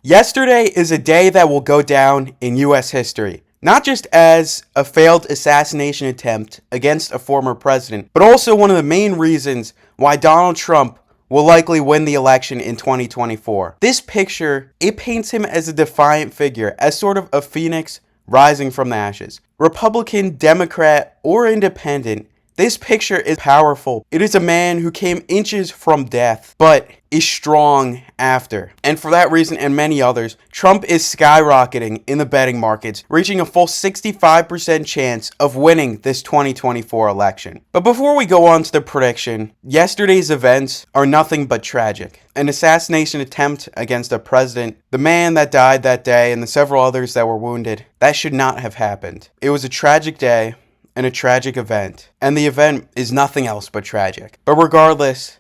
Yesterday is a day that will go down in U.S. history, not just as a failed assassination attempt against a former president, but also one of the main reasons why Donald Trump will likely win the election in 2024. This picture, it paints him as a defiant figure, as sort of a phoenix rising from the ashes. Republican, Democrat, or independent, this picture is powerful. It is a man who came inches from death, but is strong after. And for that reason and many others, Trump is skyrocketing in the betting markets, reaching a full 65% chance of winning this 2024 election. But before we go on to the prediction, yesterday's events are nothing but tragic. An assassination attempt against a president, the man that died that day, and the several others that were wounded, that should not have happened. It was a tragic day and a tragic event, and the event is nothing else but tragic. But regardless,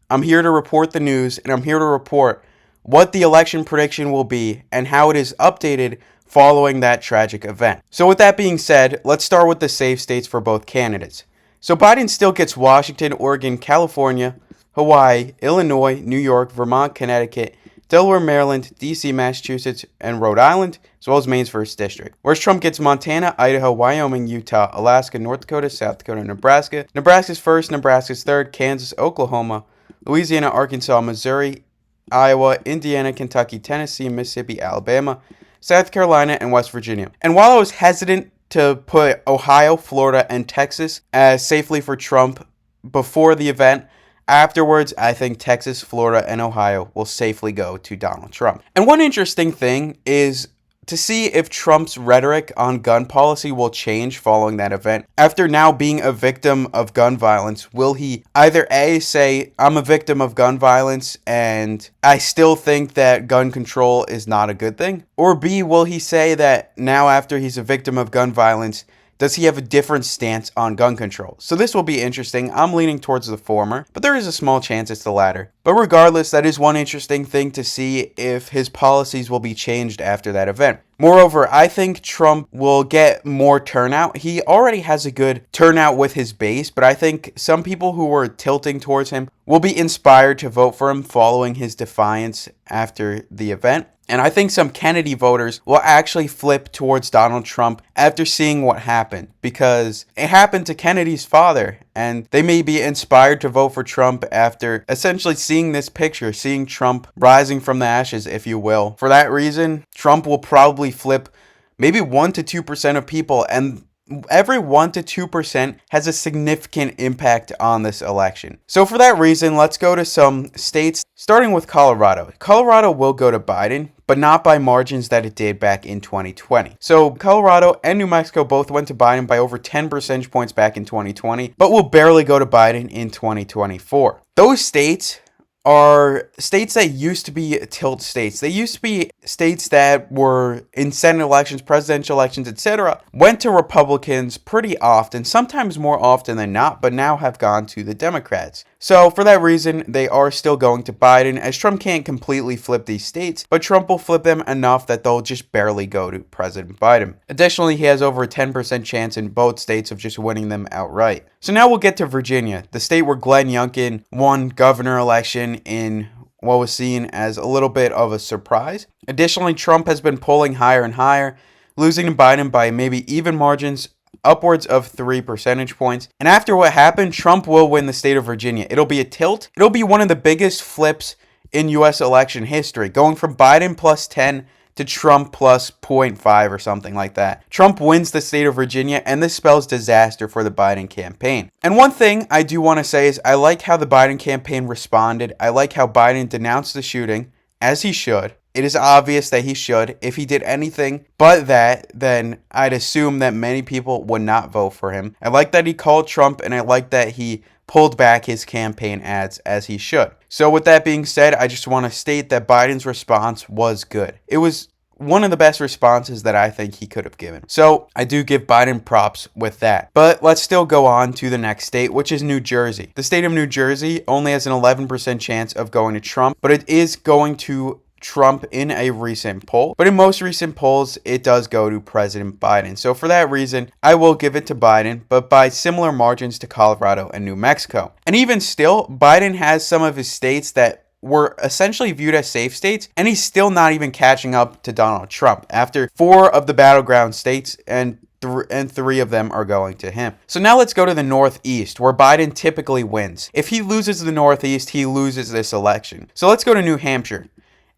I'm here to report the news, and I'm here to report what the election prediction will be and how it is updated following that tragic event. So with that being said, let's start with the safe states for both candidates. So Biden still gets Washington, Oregon, California, Hawaii, Illinois, New York, Vermont, Connecticut, Delaware, Maryland, D.C., Massachusetts, and Rhode Island, as well as Maine's 1st District. Whereas Trump gets Montana, Idaho, Wyoming, Utah, Alaska, North Dakota, South Dakota, Nebraska, Nebraska's 1st, Nebraska's 3rd, Kansas, Oklahoma, Louisiana, Arkansas, Missouri, Iowa, Indiana, Kentucky, Tennessee, Mississippi, Alabama, South Carolina, and West Virginia. And while I was hesitant to put Ohio, Florida, and Texas as safely for Trump before the event, afterwards, I think Texas, Florida, and Ohio will safely go to Donald Trump. And one interesting thing is to see if Trump's rhetoric on gun policy will change following that event. After now being a victim of gun violence, will he either A, say, I'm a victim of gun violence and I still think that gun control is not a good thing? Or B, will he say that now after he's a victim of gun violence, does he have a different stance on gun control? So this will be interesting. I'm leaning towards the former, but there is a small chance it's the latter. But regardless, that is one interesting thing to see if his policies will be changed after that event. Moreover, I think Trump will get more turnout. He already has a good turnout with his base, but I think some people who were tilting towards him will be inspired to vote for him following his defiance after the event. And I think some Kennedy voters will actually flip towards Donald Trump after seeing what happened, because it happened to Kennedy's father, and they may be inspired to vote for Trump after essentially seeing this picture, seeing Trump rising from the ashes, if you will. For that reason, Trump will probably flip maybe 1 to 2% of people, and every 1 to 2% has a significant impact on this election. So for that reason, let's go to some states, starting with Colorado. Colorado will go to Biden, but not by margins that it did back in 2020. So Colorado and New Mexico both went to Biden by over 10 percentage points back in 2020, but will barely go to Biden in 2024. Those states are states that used to be tilt states. They used to be states that were in Senate elections, presidential elections, etc., went to Republicans pretty often, sometimes more often than not, but now have gone to the Democrats. So for that reason, they are still going to Biden, as Trump can't completely flip these states, but Trump will flip them enough that they'll just barely go to President Biden. Additionally, he has over a 10% chance in both states of just winning them outright. So now we'll get to Virginia, the state where Glenn Youngkin won governor election in what was seen as a little bit of a surprise. Additionally, Trump has been polling higher and higher, losing to Biden by maybe even margins, upwards of 3 percentage points. And after what happened, Trump will win the state of Virginia. It'll be a tilt. It'll be one of the biggest flips in U.S. election history, going from Biden plus 10 to Trump plus 0.5 or something like that. Trump wins the state of Virginia, and this spells disaster for the Biden campaign. And one thing I do want to say is I like how the Biden campaign responded. I like how Biden denounced the shooting, as he should. It is obvious that he should. If he did anything but that, then I'd assume that many people would not vote for him. I like that he called Trump, and I like that he pulled back his campaign ads, as he should. So with that being said, I just want to state that Biden's response was good. It was one of the best responses that I think he could have given. So I do give Biden props with that. But let's still go on to the next state, which is New Jersey. The state of New Jersey only has an 11% chance of going to Trump, but it is going to Trump in a recent poll, but in most recent polls, it does go to President Biden. So for that reason, I will give it to Biden, but by similar margins to Colorado and New Mexico. And even still, Biden has some of his states that were essentially viewed as safe states, and he's still not even catching up to Donald Trump after 4 of the battleground states, and 3 of them are going to him. So now let's go to the Northeast, where Biden typically wins. If he loses the Northeast, he loses this election. So let's go to New Hampshire.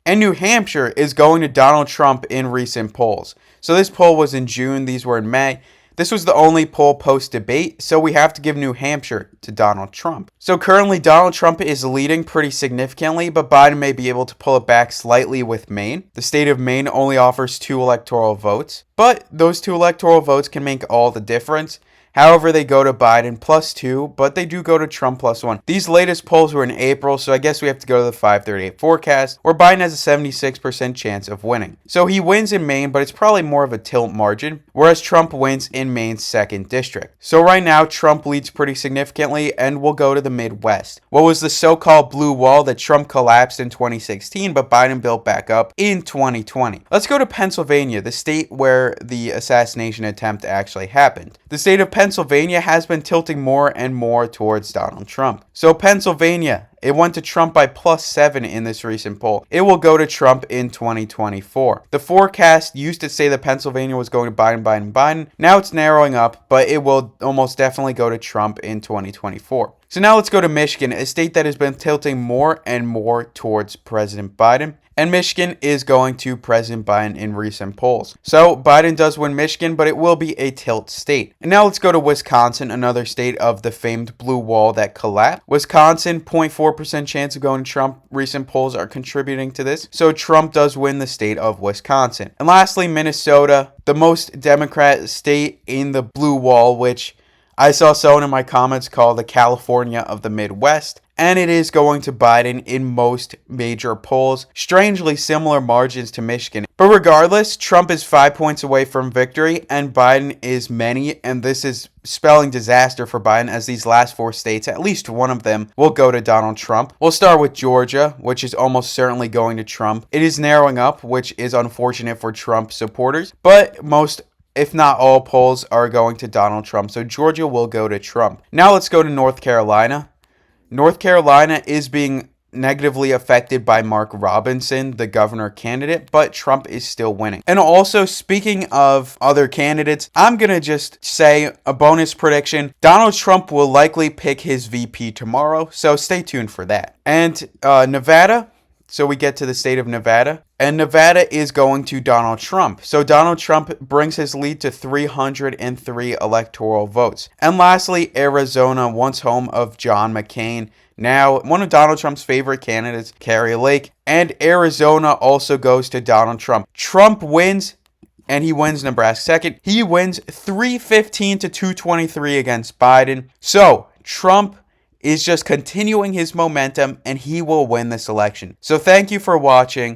And New Hampshire is going to Donald Trump in recent polls. So this poll was in June, these were in May. This was the only poll post-debate, so we have to give New Hampshire to Donald Trump. So currently, Donald Trump is leading pretty significantly, but Biden may be able to pull it back slightly with Maine. The state of Maine only offers 2 electoral votes, but those 2 electoral votes can make all the difference. However, they go to Biden +2, but they do go to Trump +1. These latest polls were in April, so I guess we have to go to the 538 forecast, where Biden has a 76% chance of winning. So he wins in Maine, but it's probably more of a tilt margin, whereas Trump wins in Maine's 2nd district. So right now, Trump leads pretty significantly, and we'll go to the Midwest. What was the so-called blue wall that Trump collapsed in 2016, but Biden built back up in 2020? Let's go to Pennsylvania, the state where the assassination attempt actually happened. The state of Pennsylvania has been tilting more and more towards Donald Trump. So Pennsylvania, it went to Trump by +7 in this recent poll. It will go to Trump in 2024. The forecast used to say that Pennsylvania was going to Biden. Now it's narrowing up, but it will almost definitely go to Trump in 2024. So now let's go to Michigan, a state that has been tilting more and more towards President Biden. And Michigan is going to President Biden in recent polls. So Biden does win Michigan, but it will be a tilt state. And now let's go to Wisconsin, another state of the famed blue wall that collapsed. Wisconsin, 0.4% chance of going to Trump. Recent polls are contributing to this. So Trump does win the state of Wisconsin. And lastly, Minnesota, the most Democrat state in the blue wall, which I saw someone in my comments call the California of the Midwest. And it is going to Biden in most major polls. Strangely similar margins to Michigan. But regardless, Trump is 5 points away from victory, and Biden is many, and this is spelling disaster for Biden, as these last 4 states, at least one of them, will go to Donald Trump. We'll start with Georgia, which is almost certainly going to Trump. It is narrowing up, which is unfortunate for Trump supporters, but most, if not all, polls are going to Donald Trump, so Georgia will go to Trump. Now let's go to North Carolina. North Carolina is being negatively affected by Mark Robinson, the governor candidate, but Trump is still winning. And also, speaking of other candidates, I'm going to just say a bonus prediction. Donald Trump will likely pick his VP tomorrow, so stay tuned for that. And Nevada, so we get to the state of Nevada. And Nevada is going to Donald Trump. So Donald Trump brings his lead to 303 electoral votes. And lastly, Arizona, once home of John McCain, now one of Donald Trump's favorite candidates, Carrie Lake. And Arizona also goes to Donald Trump. Trump wins, and he wins Nebraska 2nd. He wins 315 to 223 against Biden. So Trump is just continuing his momentum, and he will win this election. So thank you for watching.